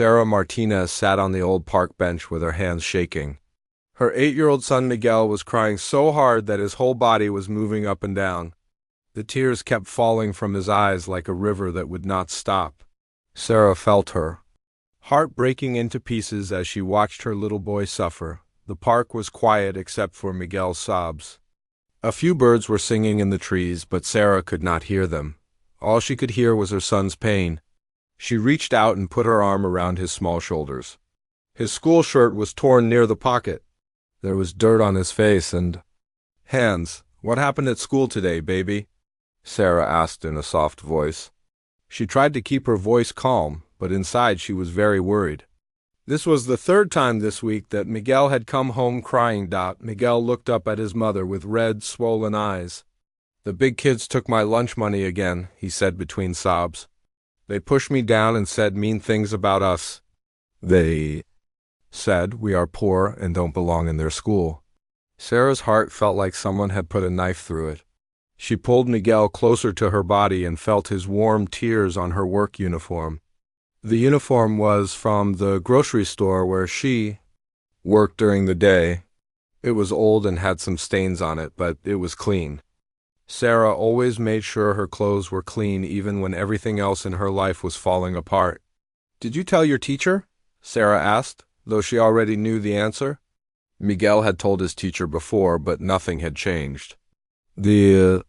Sarah Martinez sat on the old park bench with her hands shaking. Her 8-year-old son Miguel was crying so hard that his whole body was moving up and down. The tears kept falling from his eyes like a river that would not stop. Sarah felt her heart breaking into pieces as she watched her little boy suffer. The park was quiet except for Miguel's sobs. A few birds were singing in the trees, but Sarah could not hear them. All she could hear was her son's pain. She reached out and put her arm around his small shoulders. His school shirt was torn near the pocket. There was dirt on his face and hands. "What happened at school today, baby?" Sarah asked in a soft voice. She tried to keep her voice calm, but inside she was very worried. This was the third time this week that Miguel had come home crying. Miguel looked up at his mother with red, swollen eyes. "The big kids took my lunch money again," he said between sobs. "They pushed me down and said mean things about us. They said we are poor and don't belong in their school." Sarah's heart felt like someone had put a knife through it. She pulled Miguel closer to her body and felt his warm tears on her work uniform. The uniform was from the grocery store where she worked during the day. It was old and had some stains on it, but it was clean. Sarah always made sure her clothes were clean even when everything else in her life was falling apart. "Did you tell your teacher?" Sarah asked, though she already knew the answer. Miguel had told his teacher before, but nothing had changed. The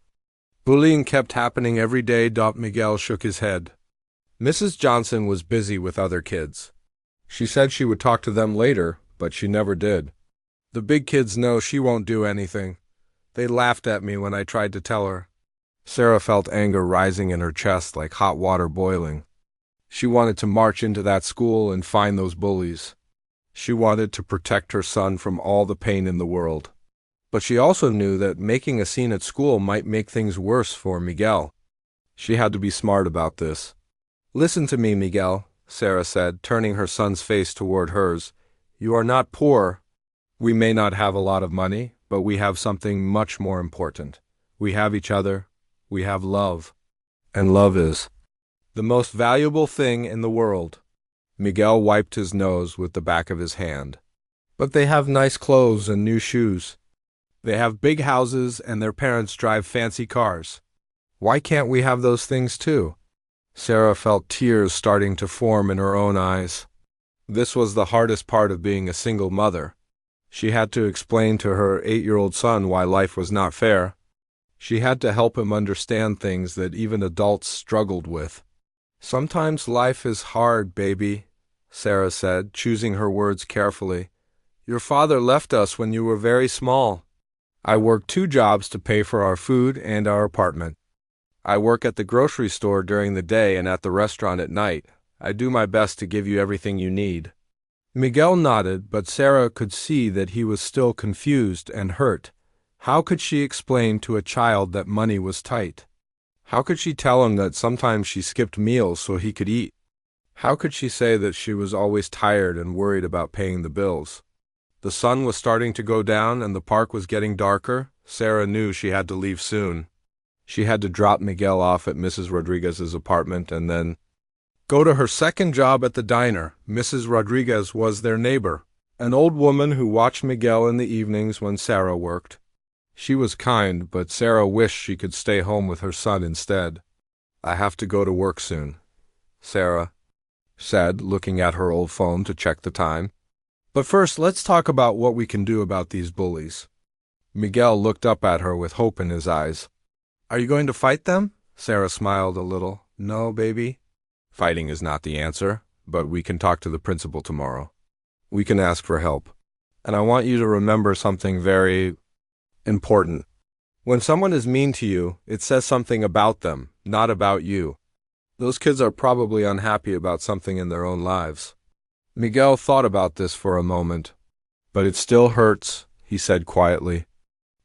bullying kept happening every day. Miguel shook his head. Mrs. Johnson was busy with other kids. She said she would talk to them later, but she never did. The big kids know she won't do anything. They laughed at me when I tried to tell her. Sarah felt anger rising in her chest like hot water boiling. She wanted to march into that school and find those bullies. She wanted to protect her son from all the pain in the world. But she also knew that making a scene at school might make things worse for Miguel. She had to be smart about this. "Listen to me, Miguel," Sarah said, turning her son's face toward hers. "You are not poor. We may not have a lot of money, but we have something much more important. We have each other. We have love. And love is the most valuable thing in the world." Miguel wiped his nose with the back of his hand. "But they have nice clothes and new shoes. They have big houses and their parents drive fancy cars. Why can't we have those things too?" Sarah felt tears starting to form in her own eyes. This was the hardest part of being a single mother. She had to explain to her 8-year-old son why life was not fair. She had to help him understand things that even adults struggled with. "Sometimes life is hard, baby," Sarah said, choosing her words carefully. "Your father left us when you were very small. I worked 2 jobs to pay for our food and our apartment. I work at the grocery store during the day and at the restaurant at night. I do my best to give you everything you need." Miguel nodded, but Sarah could see that he was still confused and hurt. How could she explain to a child that money was tight? How could she tell him that sometimes she skipped meals so he could eat? How could she say that she was always tired and worried about paying the bills? The sun was starting to go down and the park was getting darker. Sarah knew she had to leave soon. She had to drop Miguel off at Mrs. Rodriguez's apartment and then go to her second job at the diner. Mrs. Rodriguez was their neighbor, an old woman who watched Miguel in the evenings when Sarah worked. She was kind, but Sarah wished she could stay home with her son instead. "I have to go to work soon," Sarah said, looking at her old phone to check the time. "But first, let's talk about what we can do about these bullies." Miguel looked up at her with hope in his eyes. "Are you going to fight them?" Sarah smiled a little. "No, baby. Fighting is not the answer, but we can talk to the principal tomorrow. We can ask for help. And I want you to remember something very important. When someone is mean to you, it says something about them, not about you. Those kids are probably unhappy about something in their own lives." Miguel thought about this for a moment. "But it still hurts," he said quietly.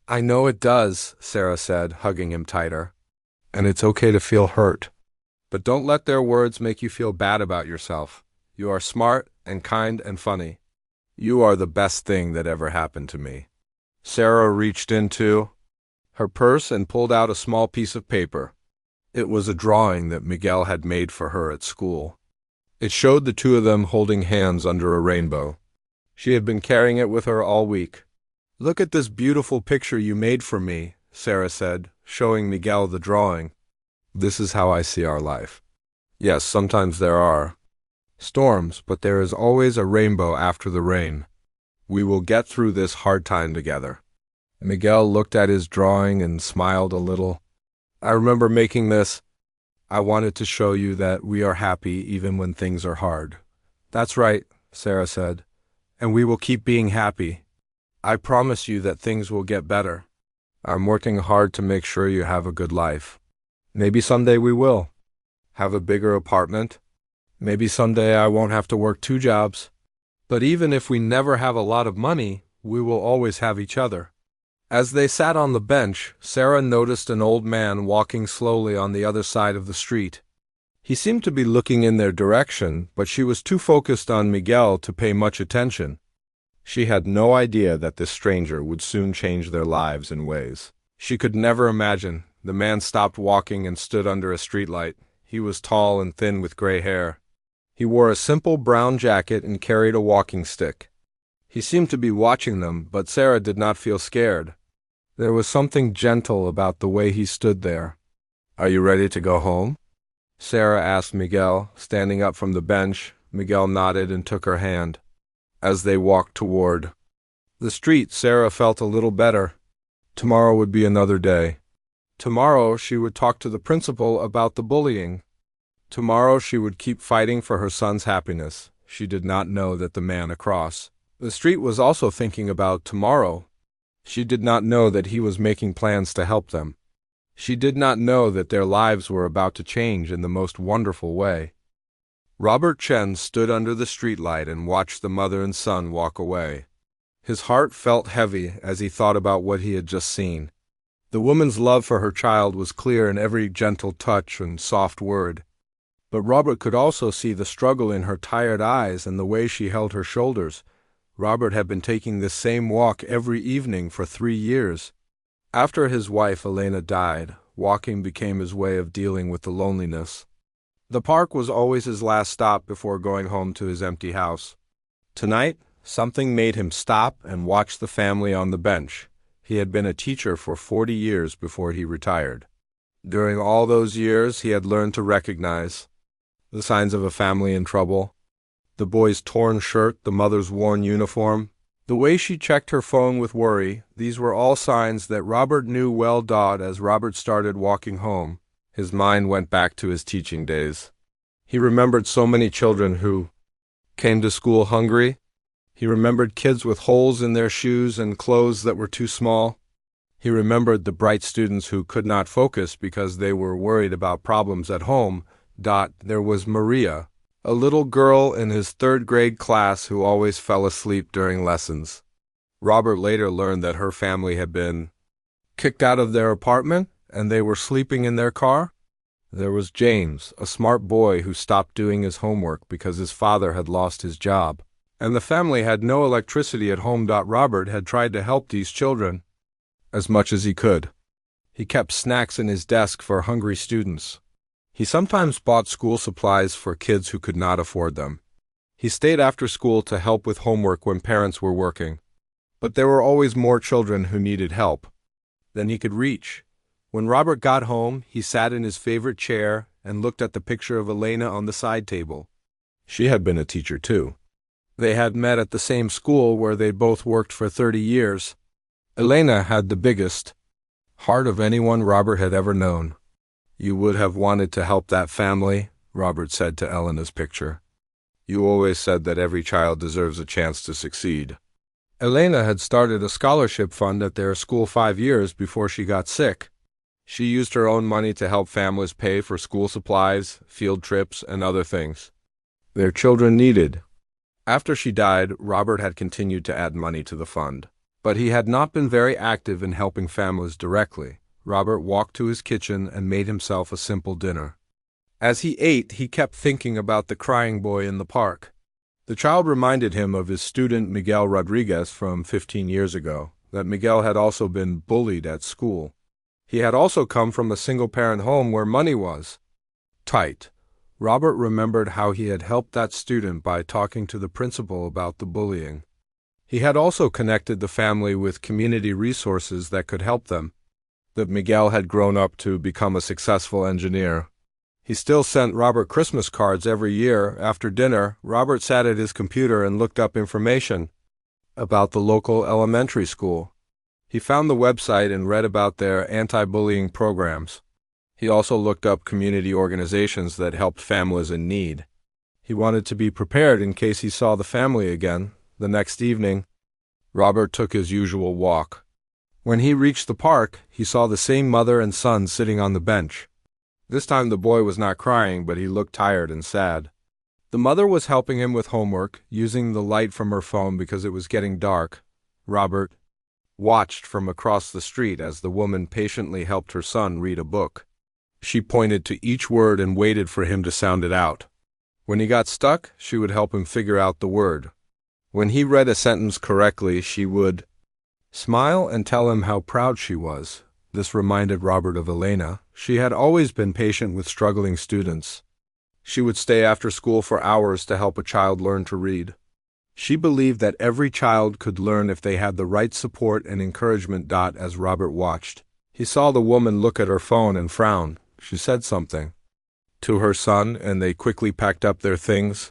"I know it does," Sarah said, hugging him tighter. "And it's okay to feel hurt. But don't let their words make you feel bad about yourself. You are smart and kind and funny. You are the best thing that ever happened to me." Sarah reached into her purse and pulled out a small piece of paper. It was a drawing that Miguel had made for her at school. It showed the two of them holding hands under a rainbow. She had been carrying it with her all week. "Look at this beautiful picture you made for me," Sarah said, showing Miguel the drawing. "This is how I see our life. Yes, sometimes there are storms, but there is always a rainbow after the rain. We will get through this hard time together." Miguel looked at his drawing and smiled a little. "I remember making this. I wanted to show you that we are happy even when things are hard." "That's right," Sarah said, "and we will keep being happy. I promise you that things will get better. I'm working hard to make sure you have a good life. Maybe someday we will have a bigger apartment. Maybe someday I won't have to work 2 jobs. But even if we never have a lot of money, we will always have each other." As they sat on the bench, Sarah noticed an old man walking slowly on the other side of the street. He seemed to be looking in their direction, but she was too focused on Miguel to pay much attention. She had no idea that this stranger would soon change their lives in ways she could never imagine. The man stopped walking and stood under a streetlight. He was tall and thin with gray hair. He wore a simple brown jacket and carried a walking stick. He seemed to be watching them, but Sarah did not feel scared. There was something gentle about the way he stood there. "Are you ready to go home?" Sarah asked Miguel, standing up from the bench. Miguel nodded and took her hand. As they walked toward the street, Sarah felt a little better. Tomorrow would be another day. Tomorrow she would talk to the principal about the bullying. Tomorrow she would keep fighting for her son's happiness. She did not know that the man across the street was also thinking about tomorrow. She did not know that he was making plans to help them. She did not know that their lives were about to change in the most wonderful way. Robert Chen stood under the streetlight and watched the mother and son walk away. His heart felt heavy as he thought about what he had just seen. The woman's love for her child was clear in every gentle touch and soft word. But Robert could also see the struggle in her tired eyes and the way she held her shoulders. Robert had been taking this same walk every evening for 3 years. After his wife Elena died, walking became his way of dealing with the loneliness. The park was always his last stop before going home to his empty house. Tonight, something made him stop and watch the family on the bench. He had been a teacher for 40 years before he retired. During all those years, he had learned to recognize the signs of a family in trouble. The boy's torn shirt, the mother's worn uniform, the way she checked her phone with worry, these were all signs that Robert knew well. As Robert started walking home, his mind went back to his teaching days. He remembered so many children who came to school hungry. He remembered kids with holes in their shoes and clothes that were too small. He remembered the bright students who could not focus because they were worried about problems at home. There was Maria, a little girl in his 3rd grade class who always fell asleep during lessons. Robert later learned that her family had been kicked out of their apartment and they were sleeping in their car. There was James, a smart boy who stopped doing his homework because his father had lost his job, and the family had no electricity at home. Robert had tried to help these children as much as he could. He kept snacks in his desk for hungry students. He sometimes bought school supplies for kids who could not afford them. He stayed after school to help with homework when parents were working. But there were always more children who needed help than he could reach. When Robert got home, he sat in his favorite chair and looked at the picture of Elena on the side table. She had been a teacher too. They had met at the same school where they both worked for 30 years. Elena had the biggest heart of anyone Robert had ever known. "You would have wanted to help that family," Robert said to Elena's picture. "You always said that every child deserves a chance to succeed." Elena had started a scholarship fund at their school 5 years before she got sick. She used her own money to help families pay for school supplies, field trips, and other things their children needed. After she died, Robert had continued to add money to the fund, but he had not been very active in helping families directly. Robert walked to his kitchen and made himself a simple dinner. As he ate, he kept thinking about the crying boy in the park. The child reminded him of his student Miguel Rodriguez from 15 years ago, that Miguel had also been bullied at school. He had also come from a single-parent home where money was tight. Robert remembered how he had helped that student by talking to the principal about the bullying. He had also connected the family with community resources that could help them. That Miguel had grown up to become a successful engineer. He still sent Robert Christmas cards every year. After dinner, Robert sat at his computer and looked up information about the local elementary school. He found the website and read about their anti-bullying programs. He also looked up community organizations that helped families in need. He wanted to be prepared in case he saw the family again. The next evening, Robert took his usual walk. When he reached the park, he saw the same mother and son sitting on the bench. This time the boy was not crying, but he looked tired and sad. The mother was helping him with homework, using the light from her phone because it was getting dark. Robert watched from across the street as the woman patiently helped her son read a book. She pointed to each word and waited for him to sound it out. When he got stuck, she would help him figure out the word. When he read a sentence correctly, she would smile and tell him how proud she was. This reminded Robert of Elena. She had always been patient with struggling students. She would stay after school for hours to help a child learn to read. She believed that every child could learn if they had the right support and encouragement. As Robert watched, he saw the woman look at her phone and frown. She said something to her son, and they quickly packed up their things.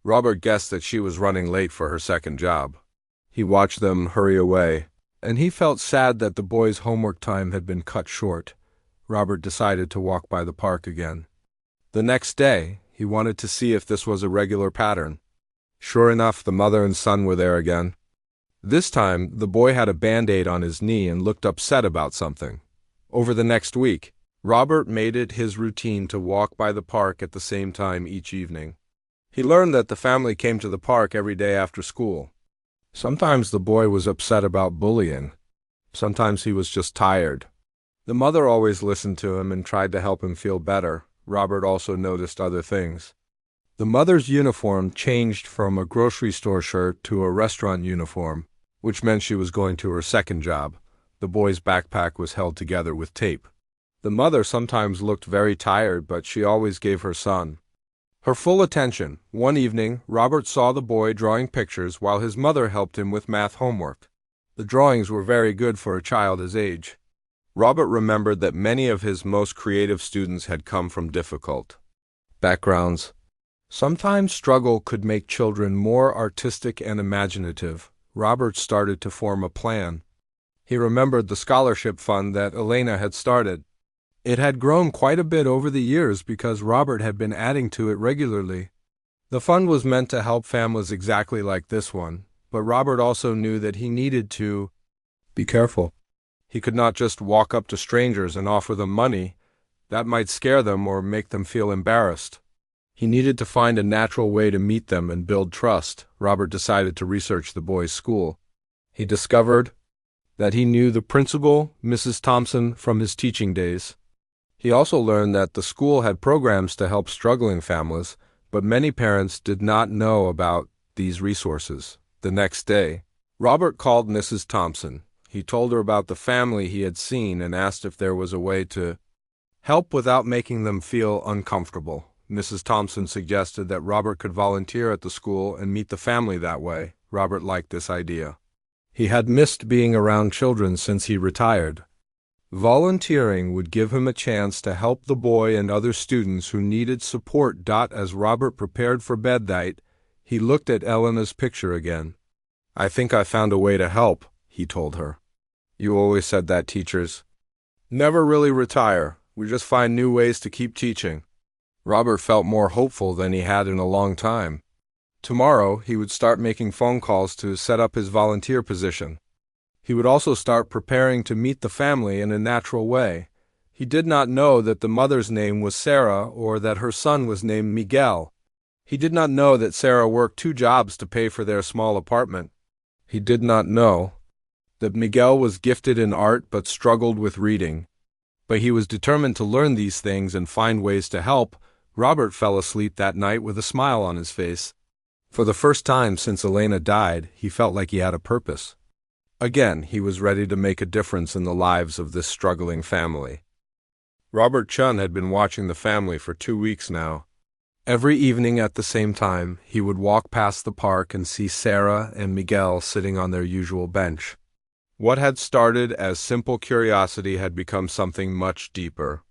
Robert guessed that she was running late for her second job. He watched them hurry away, and he felt sad that the boy's homework time had been cut short. Robert decided to walk by the park again. The next day, he wanted to see if this was a regular pattern. Sure enough, the mother and son were there again. This time, the boy had a Band-Aid on his knee and looked upset about something. Over the next week, Robert made it his routine to walk by the park at the same time each evening. He learned that the family came to the park every day after school. Sometimes the boy was upset about bullying. Sometimes he was just tired. The mother always listened to him and tried to help him feel better. Robert also noticed other things. The mother's uniform changed from a grocery store shirt to a restaurant uniform, which meant she was going to her second job. The boy's backpack was held together with tape. The mother sometimes looked very tired, but she always gave her son her full attention. One evening, Robert saw the boy drawing pictures while his mother helped him with math homework. The drawings were very good for a child his age. Robert remembered that many of his most creative students had come from difficult backgrounds. Sometimes struggle could make children more artistic and imaginative. Robert started to form a plan. He remembered the scholarship fund that Elena had started. It had grown quite a bit over the years because Robert had been adding to it regularly. The fund was meant to help families exactly like this one, but Robert also knew that he needed to be careful. He could not just walk up to strangers and offer them money. That might scare them or make them feel embarrassed. He needed to find a natural way to meet them and build trust. Robert decided to research the boys' school. He discovered that he knew the principal, Mrs. Thompson, from his teaching days. He also learned that the school had programs to help struggling families, but many parents did not know about these resources. The next day, Robert called Mrs. Thompson. He told her about the family he had seen and asked if there was a way to help without making them feel uncomfortable. Mrs. Thompson suggested that Robert could volunteer at the school and meet the family that way. Robert liked this idea. He had missed being around children since he retired. Volunteering would give him a chance to help the boy and other students who needed support. As Robert prepared for bed that night, he looked at Elena's picture again. "I think I found a way to help," he told her. "You always said that teachers never really retire. We just find new ways to keep teaching." Robert felt more hopeful than he had in a long time. Tomorrow, he would start making phone calls to set up his volunteer position. He would also start preparing to meet the family in a natural way. He did not know that the mother's name was Sarah or that her son was named Miguel. He did not know that Sarah worked 2 jobs to pay for their small apartment. He did not know that Miguel was gifted in art but struggled with reading. But he was determined to learn these things and find ways to help. Robert fell asleep that night with a smile on his face. For the first time since Elena died, he felt like he had a purpose. Again, he was ready to make a difference in the lives of this struggling family. Robert Chun had been watching the family for 2 weeks now. Every evening at the same time, he would walk past the park and see Sarah and Miguel sitting on their usual bench. What had started as simple curiosity had become something much deeper.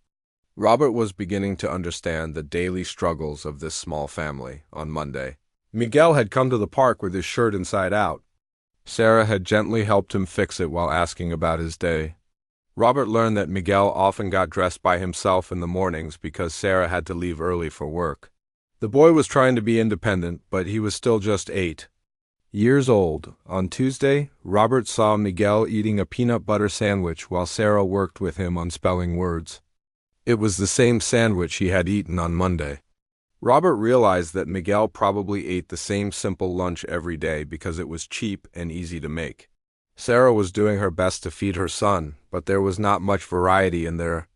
Robert was beginning to understand the daily struggles of this small family. On Monday, Miguel had come to the park with his shirt inside out. Sarah had gently helped him fix it while asking about his day. Robert learned that Miguel often got dressed by himself in the mornings because Sarah had to leave early for work. The boy was trying to be independent, but he was still just 8 years old. On Tuesday, Robert saw Miguel eating a peanut butter sandwich while Sarah worked with him on spelling words. It was the same sandwich he had eaten on Monday. Robert realized that Miguel probably ate the same simple lunch every day because it was cheap and easy to make. Sarah was doing her best to feed her son, but there was not much variety in their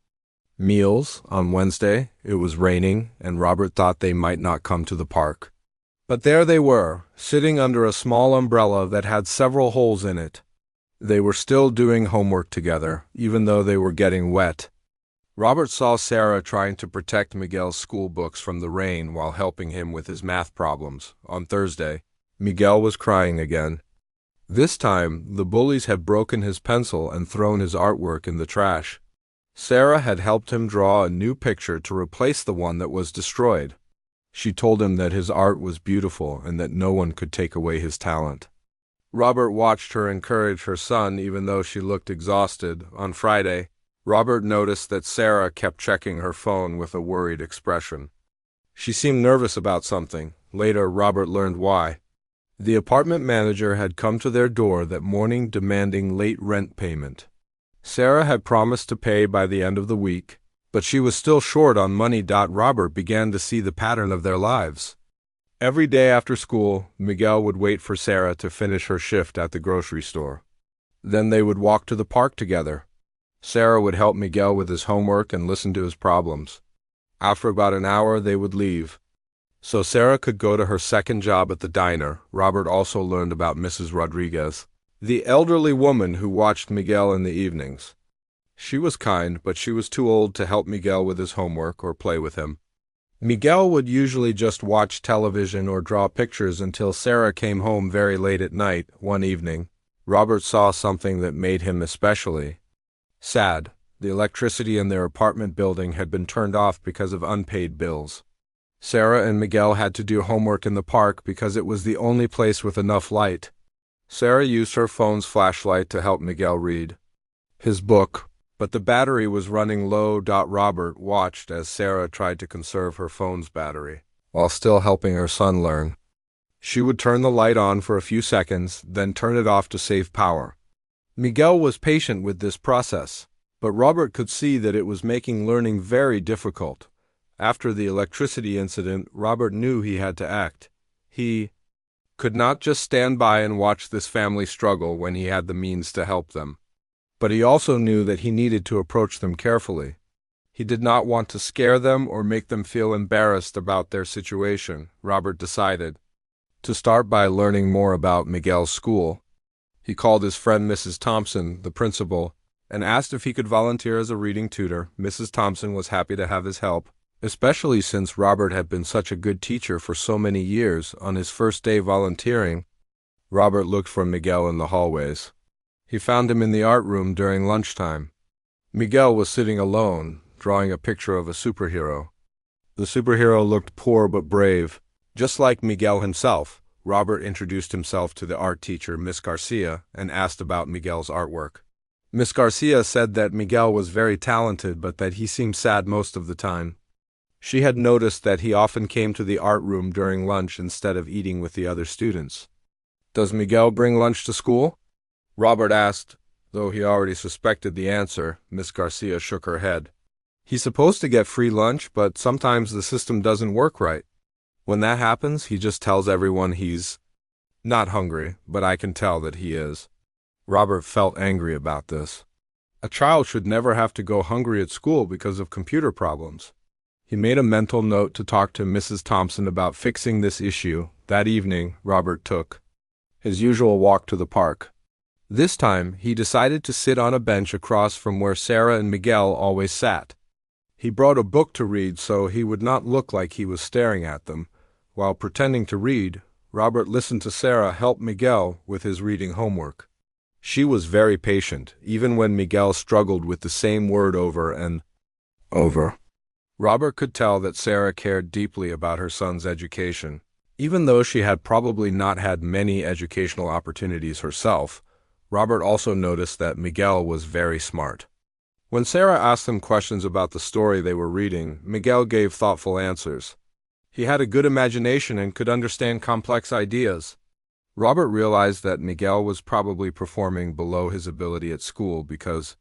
meals. On Wednesday, it was raining, and Robert thought they might not come to the park. But there they were, sitting under a small umbrella that had several holes in it. They were still doing homework together, even though they were getting wet. Robert saw Sarah trying to protect Miguel's school books from the rain while helping him with his math problems. On Thursday, Miguel was crying again. This time, the bullies had broken his pencil and thrown his artwork in the trash. Sarah had helped him draw a new picture to replace the one that was destroyed. She told him that his art was beautiful and that no one could take away his talent. Robert watched her encourage her son even though she looked exhausted. On Friday, Robert noticed that Sarah kept checking her phone with a worried expression. She seemed nervous about something. Later, Robert learned why. The apartment manager had come to their door that morning demanding late rent payment. Sarah had promised to pay by the end of the week, but she was still short on money. Robert began to see the pattern of their lives. Every day after school, Miguel would wait for Sarah to finish her shift at the grocery store. Then they would walk to the park together. Sarah would help Miguel with his homework and listen to his problems. After about an hour, they would leave. So Sarah could go to her second job at the diner. Robert also learned about Mrs. Rodriguez, the elderly woman who watched Miguel in the evenings. She was kind, but she was too old to help Miguel with his homework or play with him. Miguel would usually just watch television or draw pictures until Sarah came home very late at night. One evening, Robert saw something that made him especially sad. The electricity in their apartment building had been turned off because of unpaid bills. Sarah and Miguel had to do homework in the park because it was the only place with enough light. Sarah used her phone's flashlight to help Miguel read his book, but the battery was running low. Robert watched as Sarah tried to conserve her phone's battery while still helping her son learn. She would turn the light on for a few seconds, then turn it off to save power. Miguel was patient with this process, but Robert could see that it was making learning very difficult. After the electricity incident, Robert knew he had to act. He could not just stand by and watch this family struggle when he had the means to help them. But he also knew that he needed to approach them carefully. He did not want to scare them or make them feel embarrassed about their situation. Robert decided to start by learning more about Miguel's school. He called his friend Mrs. Thompson, the principal, and asked if he could volunteer as a reading tutor. Mrs. Thompson was happy to have his help, especially since Robert had been such a good teacher for so many years. On his first day volunteering, Robert looked for Miguel in the hallways. He found him in the art room during lunchtime. Miguel was sitting alone, drawing a picture of a superhero. The superhero looked poor but brave, just like Miguel himself. Robert introduced himself to the art teacher, Miss Garcia, and asked about Miguel's artwork. Miss Garcia said that Miguel was very talented, but that he seemed sad most of the time. She had noticed that he often came to the art room during lunch instead of eating with the other students. "Does Miguel bring lunch to school?" Robert asked. Though he already suspected the answer, Miss Garcia shook her head. "He's supposed to get free lunch, but sometimes the system doesn't work right. When that happens, he just tells everyone he's not hungry, but I can tell that he is." Robert felt angry about this. A child should never have to go hungry at school because of computer problems. He made a mental note to talk to Mrs. Thompson about fixing this issue. That evening, Robert took his usual walk to the park. This time, he decided to sit on a bench across from where Sarah and Miguel always sat. He brought a book to read so he would not look like he was staring at them. While pretending to read, Robert listened to Sarah help Miguel with his reading homework. She was very patient, even when Miguel struggled with the same word over and over. Robert could tell that Sarah cared deeply about her son's education. Even though she had probably not had many educational opportunities herself, Robert also noticed that Miguel was very smart. When Sarah asked him questions about the story they were reading, Miguel gave thoughtful answers. He had a good imagination and could understand complex ideas. Robert realized that Miguel was probably performing below his ability at school because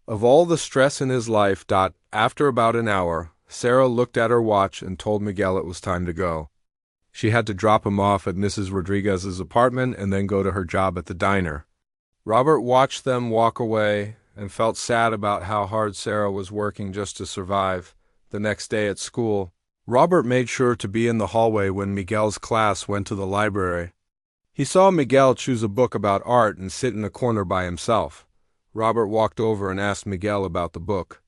of all the stress in his life. After about an hour, Sarah looked at her watch and told Miguel it was time to go. She had to drop him off at Mrs. Rodriguez's apartment and then go to her job at the diner. Robert watched them walk away and felt sad about how hard Sarah was working just to survive. The next day at school, Robert made sure to be in the hallway when Miguel's class went to the library. He saw Miguel choose a book about art and sit in a corner by himself. Robert walked over and asked Miguel about the book.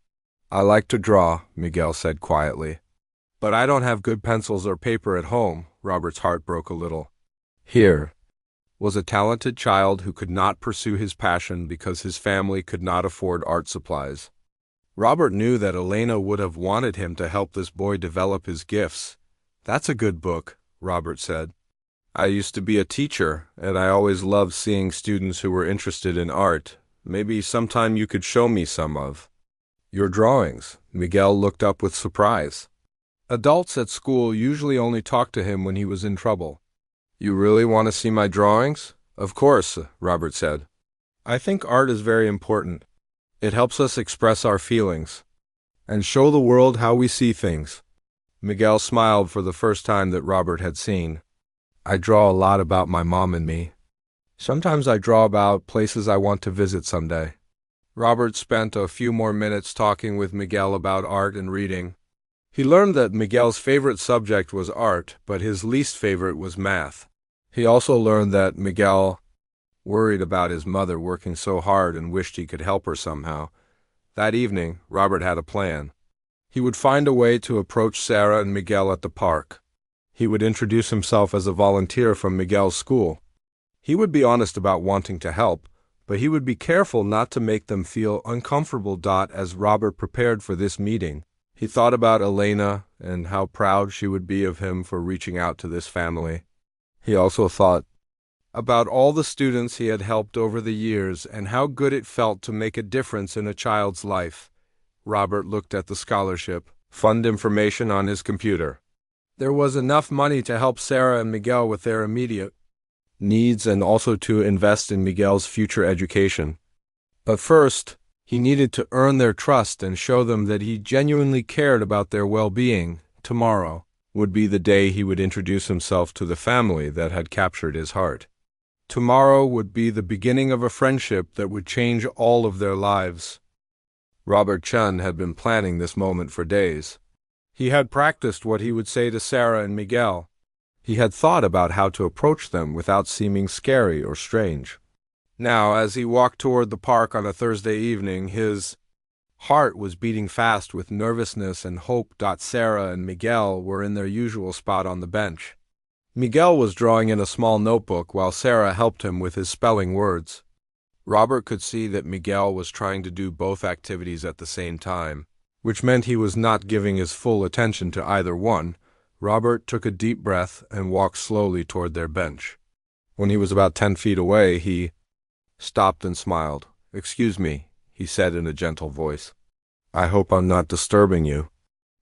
"I like to draw," Miguel said quietly. "But I don't have good pencils or paper at home." Robert's heart broke a little. Here was a talented child who could not pursue his passion because his family could not afford art supplies. Robert knew that Elena would have wanted him to help this boy develop his gifts. "That's a good book," Robert said. "I used to be a teacher, and I always loved seeing students who were interested in art. Maybe sometime you could show me some of your drawings." Miguel looked up with surprise. Adults at school usually only talked to him when he was in trouble. "You really want to see my drawings?" "Of course," Robert said. "I think art is very important. It helps us express our feelings and show the world how we see things." Miguel smiled for the first time that Robert had seen. "I draw a lot about my mom and me. Sometimes I draw about places I want to visit someday." Robert spent a few more minutes talking with Miguel about art and reading. He learned that Miguel's favorite subject was art, but his least favorite was math. He also learned that Miguel worried about his mother working so hard and wished he could help her somehow. That evening, Robert had a plan. He would find a way to approach Sarah and Miguel at the park. He would introduce himself as a volunteer from Miguel's school. He would be honest about wanting to help, but he would be careful not to make them feel uncomfortable. As Robert prepared for this meeting, he thought about Elena and how proud she would be of him for reaching out to this family. He also thought about all the students he had helped over the years and how good it felt to make a difference in a child's life. Robert looked at the scholarship fund information on his computer. There was enough money to help Sarah and Miguel with their immediate needs and also to invest in Miguel's future education. But first, he needed to earn their trust and show them that he genuinely cared about their well-being. Tomorrow would be the day he would introduce himself to the family that had captured his heart. Tomorrow would be the beginning of a friendship that would change all of their lives. Robert Chun had been planning this moment for days. He had practiced what he would say to Sarah and Miguel. He had thought about how to approach them without seeming scary or strange. Now, as he walked toward the park on a Thursday evening, his heart was beating fast with nervousness and hope. Sarah and Miguel were in their usual spot on the bench. Miguel was drawing in a small notebook while Sarah helped him with his spelling words. Robert could see that Miguel was trying to do both activities at the same time, which meant he was not giving his full attention to either one. Robert took a deep breath and walked slowly toward their bench. When he was about 10 feet away, he stopped and smiled. "Excuse me," he said in a gentle voice. "I hope I'm not disturbing you."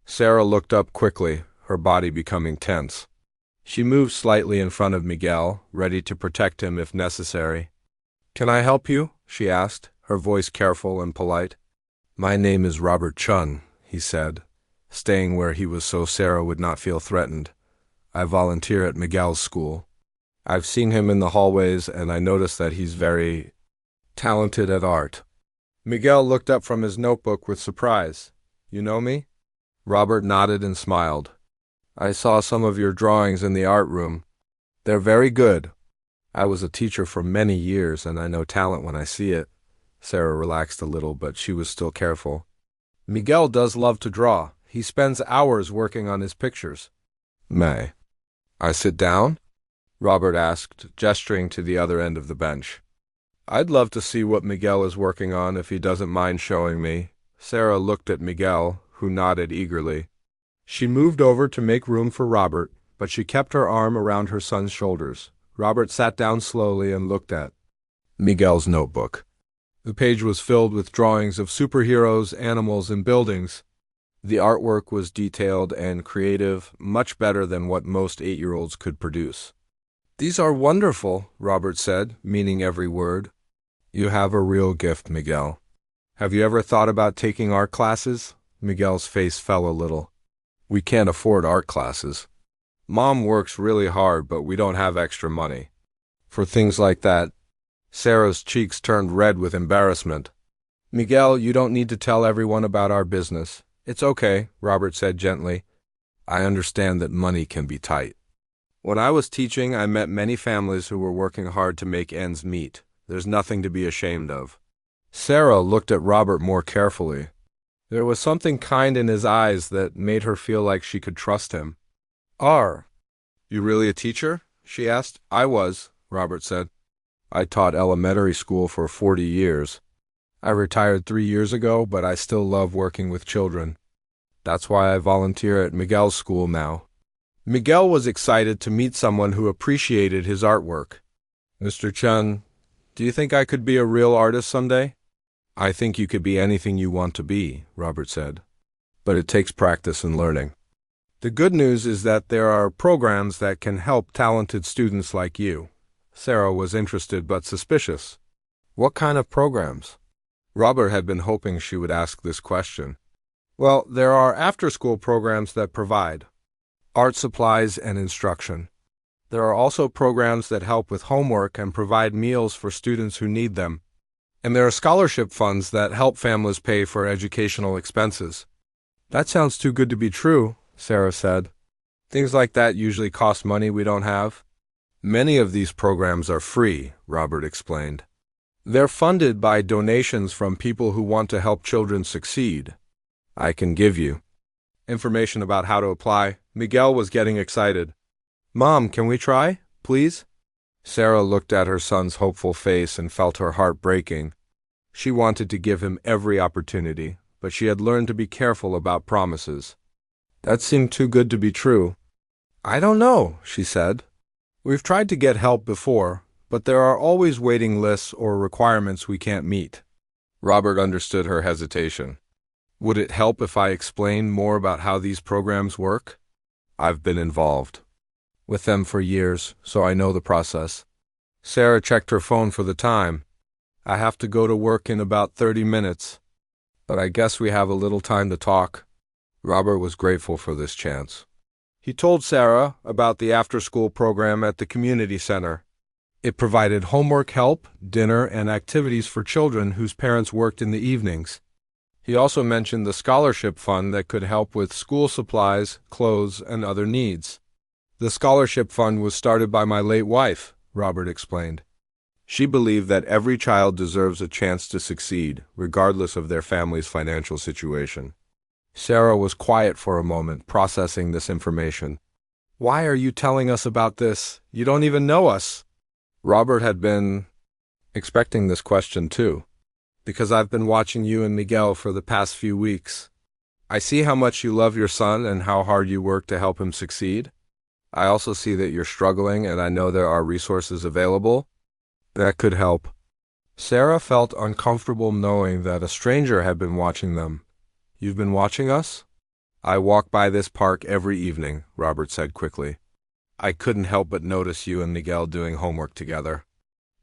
Sarah looked up quickly, her body becoming tense. She moved slightly in front of Miguel, ready to protect him if necessary. "Can I help you?" she asked, her voice careful and polite. "My name is Robert Chun," he said, staying where he was so Sarah would not feel threatened. "I volunteer at Miguel's school. I've seen him in the hallways, and I noticed that he's very talented at art." Miguel looked up from his notebook with surprise. "You know me?" Robert nodded and smiled. "I saw some of your drawings in the art room. They're very good. I was a teacher for many years, and I know talent when I see it." Sarah relaxed a little, but she was still careful. Miguel does love to draw. He spends hours working on his pictures. May I sit down? Robert asked, gesturing to the other end of the bench. I'd love to see what Miguel is working on if he doesn't mind showing me. Sarah looked at Miguel, who nodded eagerly. She moved over to make room for Robert, but she kept her arm around her son's shoulders. Robert sat down slowly and looked at Miguel's notebook. The page was filled with drawings of superheroes, animals, and buildings. The artwork was detailed and creative, much better than what most 8-year-olds could produce. These are wonderful, Robert said, meaning every word. You have a real gift, Miguel. Have you ever thought about taking art classes? Miguel's face fell a little. We can't afford art classes. Mom works really hard, but we don't have extra money. For things like that. Sarah's cheeks turned red with embarrassment. Miguel, you don't need to tell everyone about our business. It's okay, Robert said gently. I understand that money can be tight. When I was teaching, I met many families who were working hard to make ends meet. There's nothing to be ashamed of. Sarah looked at Robert more carefully. There was something kind in his eyes that made her feel like she could trust him. Are you really a teacher? She asked. I was, Robert said. I taught elementary school for 40 years. I retired 3 years ago, but I still love working with children. That's why I volunteer at Miguel's school now. Miguel was excited to meet someone who appreciated his artwork. Mr. Chun, do you think I could be a real artist someday? I think you could be anything you want to be, Robert said. But it takes practice and learning. The good news is that there are programs that can help talented students like you. Sarah was interested but suspicious. What kind of programs? Robert had been hoping she would ask this question. Well, there are after-school programs that provide art supplies and instruction. There are also programs that help with homework and provide meals for students who need them. And there are scholarship funds that help families pay for educational expenses. That sounds too good to be true, Sarah said. Things like that usually cost money we don't have. Many of these programs are free, Robert explained. They're funded by donations from people who want to help children succeed. I can give you information about how to apply. Miguel was getting excited. Mom, can we try, please? Sarah looked at her son's hopeful face and felt her heart breaking. She wanted to give him every opportunity, but she had learned to be careful about promises. That seemed too good to be true. I don't know, she said. We've tried to get help before, but there are always waiting lists or requirements we can't meet. Robert understood her hesitation. Would it help if I explained more about how these programs work? I've been involved with them for years, so I know the process. Sarah checked her phone for the time. I have to go to work in about 30 minutes, but I guess we have a little time to talk. Robert was grateful for this chance. He told Sarah about the after-school program at the community center. It provided homework help, dinner, and activities for children whose parents worked in the evenings. He also mentioned the scholarship fund that could help with school supplies, clothes, and other needs. The scholarship fund was started by my late wife, Robert explained. She believed that every child deserves a chance to succeed, regardless of their family's financial situation. Sarah was quiet for a moment, processing this information. Why are you telling us about this? You don't even know us. Robert had been expecting this question too, because I've been watching you and Miguel for the past few weeks. I see how much you love your son and how hard you work to help him succeed. I also see that you're struggling, and I know there are resources available that could help. Sarah felt uncomfortable knowing that a stranger had been watching them. You've been watching us? I walk by this park every evening, Robert said quickly. I couldn't help but notice you and Miguel doing homework together.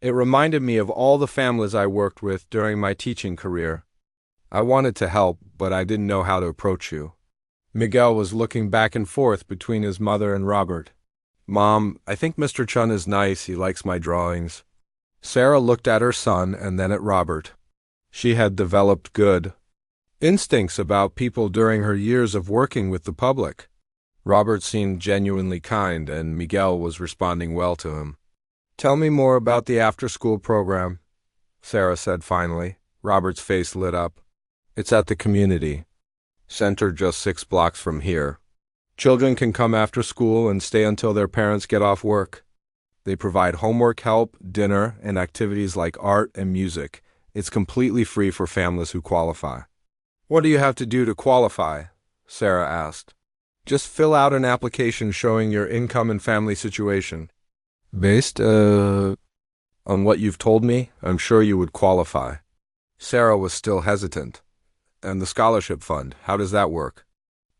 It reminded me of all the families I worked with during my teaching career. I wanted to help, but I didn't know how to approach you. Miguel was looking back and forth between his mother and Robert. Mom, I think Mr. Chun is nice. He likes my drawings. Sarah looked at her son and then at Robert. She had developed good instincts about people during her years of working with the public. Robert seemed genuinely kind, and Miguel was responding well to him. Tell me more about the after-school program, Sarah said finally. Robert's face lit up. It's at the community center just 6 blocks from here. Children can come after school and stay until their parents get off work. They provide homework help, dinner, and activities like art and music. It's completely free for families who qualify. What do you have to do to qualify? Sarah asked. Just fill out an application showing your income and family situation. Based, on what you've told me, I'm sure you would qualify. Sarah was still hesitant. And the scholarship fund, how does that work?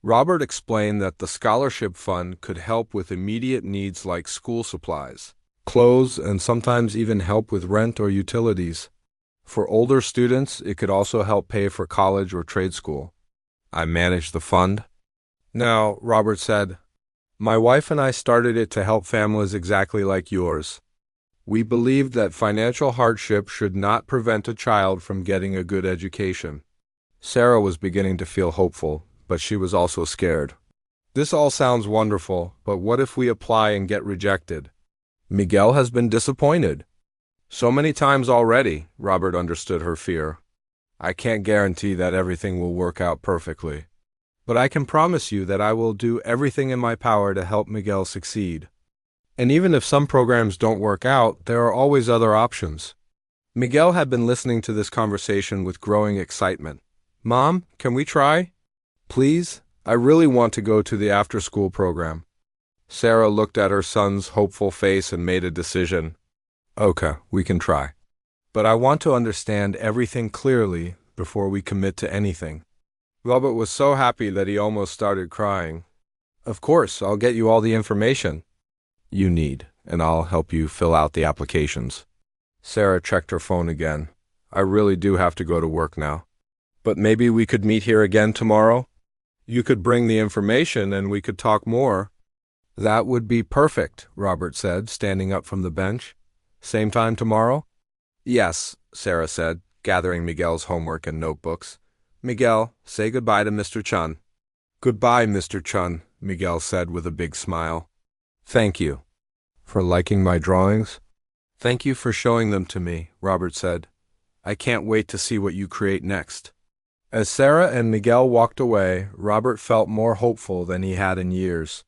Robert explained that the scholarship fund could help with immediate needs like school supplies, clothes, and sometimes even help with rent or utilities. For older students, it could also help pay for college or trade school. I manage the fund. Now, Robert said, my wife and I started it to help families exactly like yours. We believed that financial hardship should not prevent a child from getting a good education. Sarah was beginning to feel hopeful, but she was also scared. This all sounds wonderful, but what if we apply and get rejected? Miguel has been disappointed. So many times already, Robert understood her fear. I can't guarantee that everything will work out perfectly. But I can promise you that I will do everything in my power to help Miguel succeed. And even if some programs don't work out, there are always other options. Miguel had been listening to this conversation with growing excitement. Mom, can we try? Please, I really want to go to the after-school program. Sarah looked at her son's hopeful face and made a decision. Okay, we can try. But I want to understand everything clearly before we commit to anything. Robert was so happy that he almost started crying. Of course, I'll get you all the information you need, and I'll help you fill out the applications. Sarah checked her phone again. I really do have to go to work now. But maybe we could meet here again tomorrow? You could bring the information and we could talk more. That would be perfect, Robert said, standing up from the bench. Same time tomorrow? Yes, Sarah said, gathering Miguel's homework and notebooks. Miguel, say goodbye to Mr. Chun. Goodbye, Mr. Chun, Miguel said with a big smile. Thank you. For liking my drawings? Thank you for showing them to me, Robert said. I can't wait to see what you create next. As Sarah and Miguel walked away, Robert felt more hopeful than he had in years.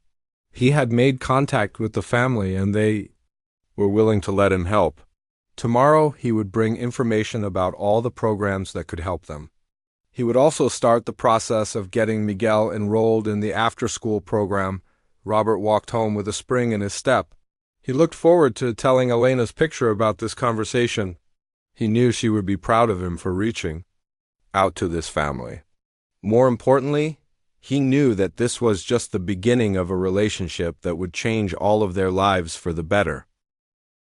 He had made contact with the family and they were willing to let him help. Tomorrow he would bring information about all the programs that could help them. He would also start the process of getting Miguel enrolled in the after-school program. Robert walked home with a spring in his step. He looked forward to telling Elena's picture about this conversation. He knew she would be proud of him for reaching out to this family. More importantly, he knew that this was just the beginning of a relationship that would change all of their lives for the better.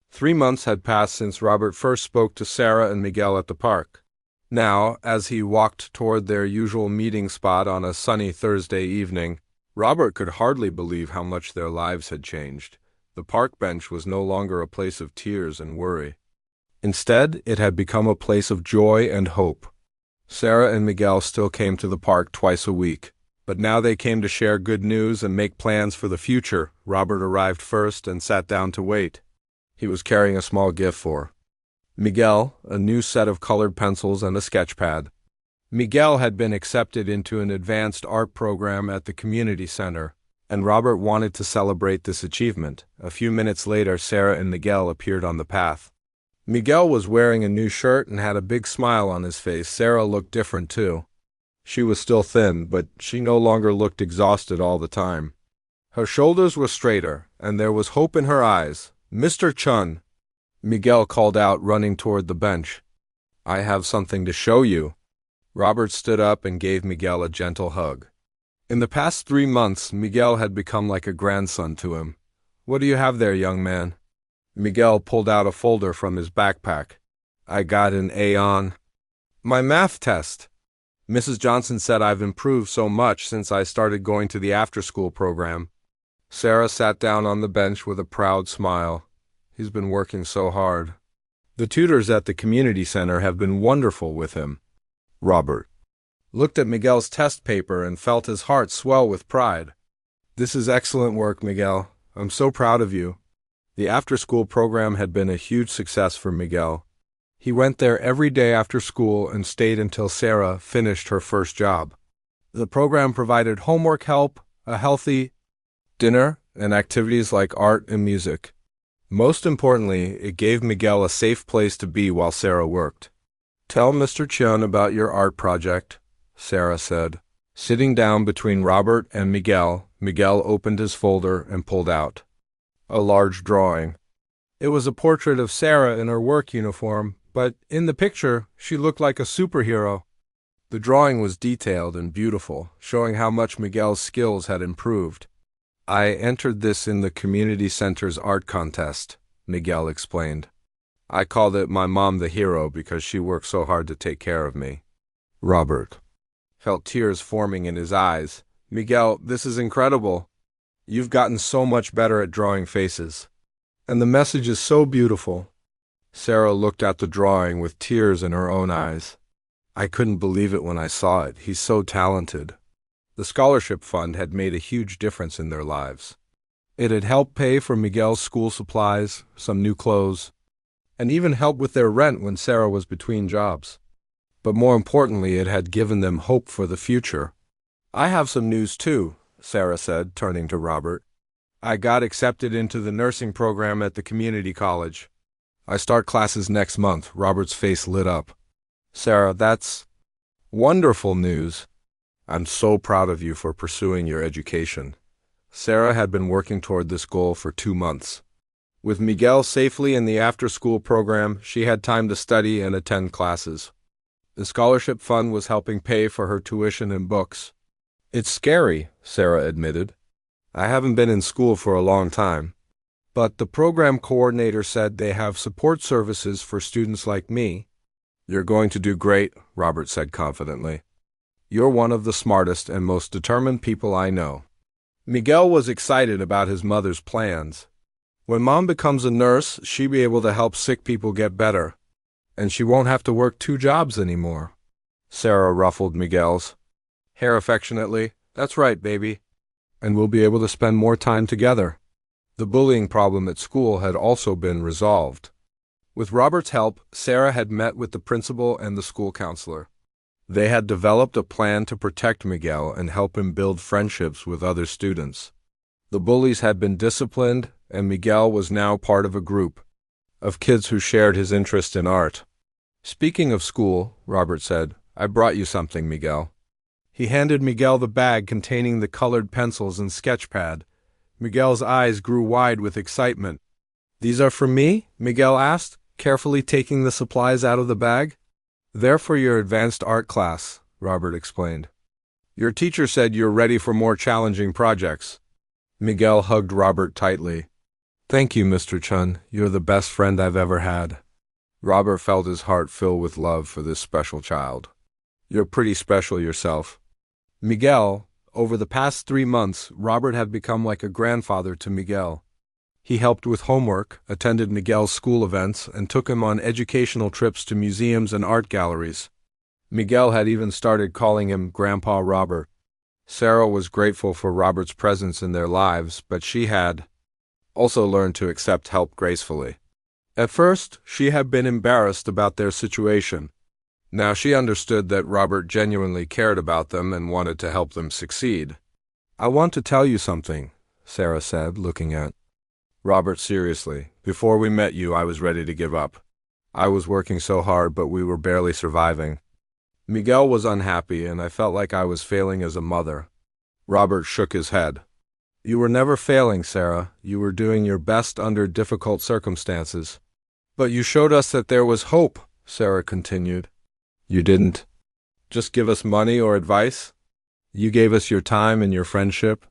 3 months had passed since Robert first spoke to Sarah and Miguel at the park. Now, as he walked toward their usual meeting spot on a sunny Thursday evening, Robert could hardly believe how much their lives had changed. The park bench was no longer a place of tears and worry. Instead, it had become a place of joy and hope. Sarah and Miguel still came to the park twice a week, but now they came to share good news and make plans for the future. Robert arrived first and sat down to wait. He was carrying a small gift for Miguel, a new set of colored pencils and a sketch pad. Miguel had been accepted into an advanced art program at the community center, and Robert wanted to celebrate this achievement. A few minutes later, Sarah and Miguel appeared on the path. Miguel was wearing a new shirt and had a big smile on his face. Sarah looked different too. She was still thin, but she no longer looked exhausted all the time. Her shoulders were straighter, and there was hope in her eyes. Mr. Chun, Miguel called out, running toward the bench. I have something to show you. Robert stood up and gave Miguel a gentle hug. In the past 3 months, Miguel had become like a grandson to him. What do you have there, young man? Miguel pulled out a folder from his backpack. I got an A on my math test. Mrs. Johnson said I've improved so much since I started going to the after-school program. Sarah sat down on the bench with a proud smile. He's been working so hard. The tutors at the community center have been wonderful with him. Robert looked at Miguel's test paper and felt his heart swell with pride. This is excellent work, Miguel. I'm so proud of you. The after-school program had been a huge success for Miguel. He went there every day after school and stayed until Sarah finished her first job. The program provided homework help, a healthy dinner, and activities like art and music. Most importantly, it gave Miguel a safe place to be while Sarah worked. "Tell Mr. Chun about your art project," Sarah said. Sitting down between Robert and Miguel, Miguel opened his folder and pulled out a large drawing. It was a portrait of Sarah in her work uniform, but in the picture, she looked like a superhero. The drawing was detailed and beautiful, showing how much Miguel's skills had improved. "I entered this in the community center's art contest," Miguel explained. "I called it My Mom the Hero because she worked so hard to take care of me." Robert felt tears forming in his eyes. "Miguel, this is incredible. You've gotten so much better at drawing faces. And the message is so beautiful." Sarah looked at the drawing with tears in her own eyes. "I couldn't believe it when I saw it. He's so talented." The scholarship fund had made a huge difference in their lives. It had helped pay for Miguel's school supplies, some new clothes, and even helped with their rent when Sarah was between jobs. But more importantly, it had given them hope for the future. "I have some news too," Sarah said, turning to Robert. "I got accepted into the nursing program at the community college. I start classes next month." Robert's face lit up. "Sarah, that's wonderful news. I'm so proud of you for pursuing your education." Sarah had been working toward this goal for 2 months. With Miguel safely in the after-school program, she had time to study and attend classes. The scholarship fund was helping pay for her tuition and books. "It's scary," Sarah admitted. "I haven't been in school for a long time. But the program coordinator said they have support services for students like me." "You're going to do great," Robert said confidently. "You're one of the smartest and most determined people I know." Miguel was excited about his mother's plans. When Mom becomes a nurse, she'll be able to help sick people get better, and she won't have to work 2 jobs anymore. Sarah ruffled Miguel's hair affectionately. "That's right, baby. And we'll be able to spend more time together." The bullying problem at school had also been resolved. With Robert's help, Sarah had met with the principal and the school counselor. They had developed a plan to protect Miguel and help him build friendships with other students. The bullies had been disciplined, and Miguel was now part of a group of kids who shared his interest in art. "Speaking of school," Robert said, "I brought you something, Miguel." He handed Miguel the bag containing the colored pencils and sketch pad. Miguel's eyes grew wide with excitement. "These are for me?" Miguel asked, carefully taking the supplies out of the bag. "They're for your advanced art class," Robert explained. "Your teacher said you're ready for more challenging projects." Miguel hugged Robert tightly. "Thank you, Mr. Chun. You're the best friend I've ever had." Robert felt his heart fill with love for this special child. "You're pretty special yourself." Miguel, over the past 3 months, Robert had become like a grandfather to Miguel. He helped with homework, attended Miguel's school events, and took him on educational trips to museums and art galleries. Miguel had even started calling him Grandpa Robert. Sarah was grateful for Robert's presence in their lives, but she had also learned to accept help gracefully. At first, she had been embarrassed about their situation. Now she understood that Robert genuinely cared about them and wanted to help them succeed. "I want to tell you something," Sarah said, looking at Robert seriously. "Before we met you, I was ready to give up. I was working so hard, but we were barely surviving. Miguel was unhappy, and I felt like I was failing as a mother." Robert shook his head. "You were never failing, Sarah. You were doing your best under difficult circumstances." "But you showed us that there was hope," Sarah continued. "You didn't just give us money or advice. You gave us your time and your friendship.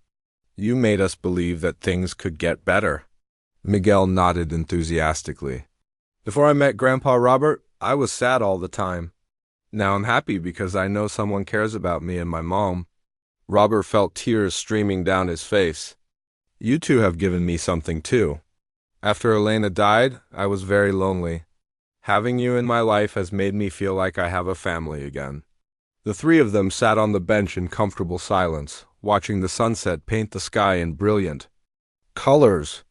You made us believe that things could get better." Miguel nodded enthusiastically. "Before I met Grandpa Robert, I was sad all the time. Now I'm happy because I know someone cares about me and my mom." Robert felt tears streaming down his face. "You two have given me something too. After Elena died, I was very lonely. Having you in my life has made me feel like I have a family again." The 3 of them sat on the bench in comfortable silence, watching the sunset paint the sky in brilliant colors.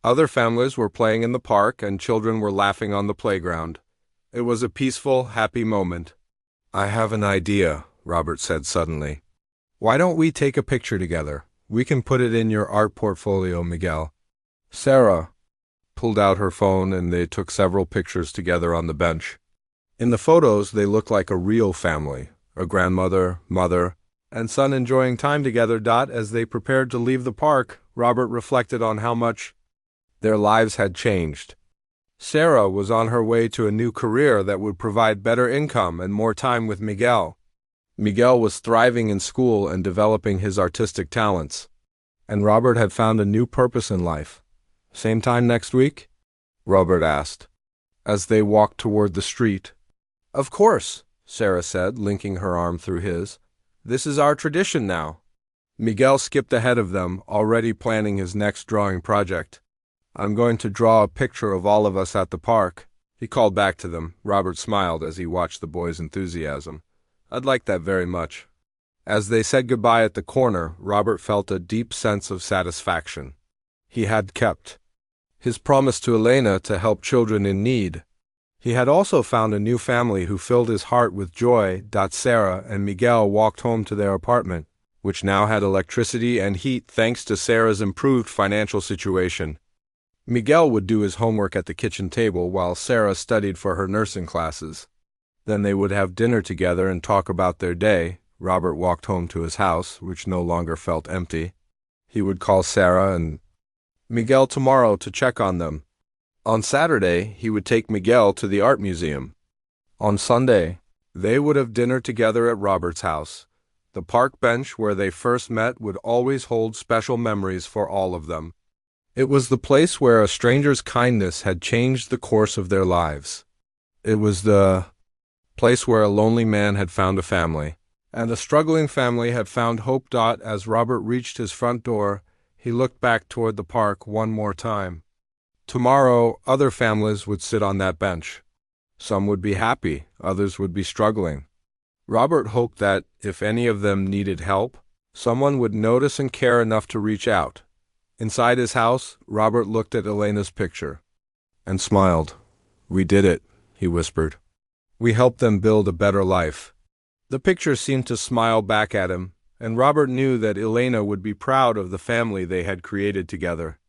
Other families were playing in the park, and children were laughing on the playground. It was a peaceful, happy moment. "I have an idea," Robert said suddenly. Why don't we take a picture together? We can put it in your art portfolio, Miguel. Sarah pulled out her phone and they took several pictures together on the bench. In the photos, they looked like a real family, a grandmother, mother, and son enjoying time together. As they prepared to leave the park, Robert reflected on how much their lives had changed. Sarah was on her way to a new career that would provide better income and more time with Miguel. Miguel was thriving in school and developing his artistic talents. And Robert had found a new purpose in life. Same time next week? Robert asked, as they walked toward the street. Of course, Sarah said, linking her arm through his. This is our tradition now. Miguel skipped ahead of them, already planning his next drawing project. I'm going to draw a picture of all of us at the park, he called back to them. Robert smiled as he watched the boys' enthusiasm. I'd like that very much. As they said goodbye at the corner, Robert felt a deep sense of satisfaction. He had kept his promise to Elena to help children in need. He had also found a new family who filled his heart with joy. Sarah and Miguel walked home to their apartment, which now had electricity and heat thanks to Sarah's improved financial situation. Miguel would do his homework at the kitchen table while Sarah studied for her nursing classes. Then they would have dinner together and talk about their day. Robert walked home to his house, which no longer felt empty. He would call Sarah and Miguel tomorrow to check on them. On Saturday, he would take Miguel to the art museum. On Sunday, they would have dinner together at Robert's house. The park bench where they first met would always hold special memories for all of them. It was the place where a stranger's kindness had changed the course of their lives. It was the place where a lonely man had found a family, and a struggling family had found hope. As Robert reached his front door, he looked back toward the park one more time. Tomorrow, other families would sit on that bench. Some would be happy, others would be struggling. Robert hoped that, if any of them needed help, someone would notice and care enough to reach out. Inside his house, Robert looked at Elena's picture and smiled. We did it, he whispered. We helped them build a better life. The picture seemed to smile back at him, and Robert knew that Elena would be proud of the family they had created together.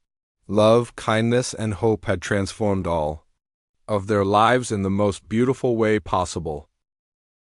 Love, kindness, and hope had transformed all of their lives in the most beautiful way possible.